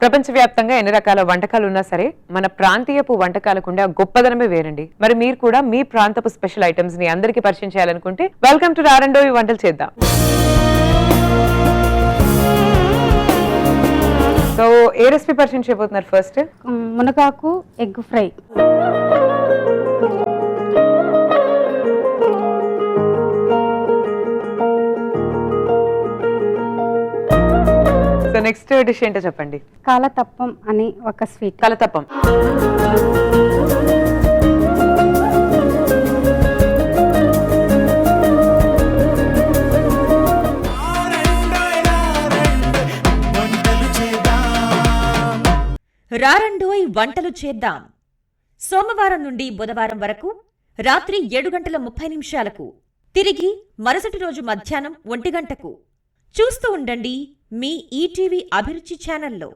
ప్రపంచవ్యాప్తంగా ఎన్ని రకాల వంటకాలు ఉన్నా సరే మన ప్రాంతీయపు వంటకాలకుండా గొప్పదనమే వేరండి. మరి మీరు కూడా మీ ప్రాంతపు స్పెషల్ ఐటమ్స్ ని అందరికీ పరిచయం చేయాలనుకుంటే వెల్కమ్ టు రారండోయి వంటలు చేద్దాం. సో ఏ రెసిపీ పరిచయం చేయబోతున్నారు? ఫస్ట్ మునగాకు egg fry. So next dish ఏంటో చెప్పండి. కాలతప్పం అని ఒక స్వీట్. కలతప్పం. రారండోయ్ వంటలు చేద్దాం. సోమవారం నుండి బుధవారం వరకు రాత్రి 7:30 తిరిగి మరుసటి రోజు మధ్యాహ్నం 1 గంటకు చూస్తూ ఉండండి మీ ఈటీవీ అభిరుచి ఛానల్లో.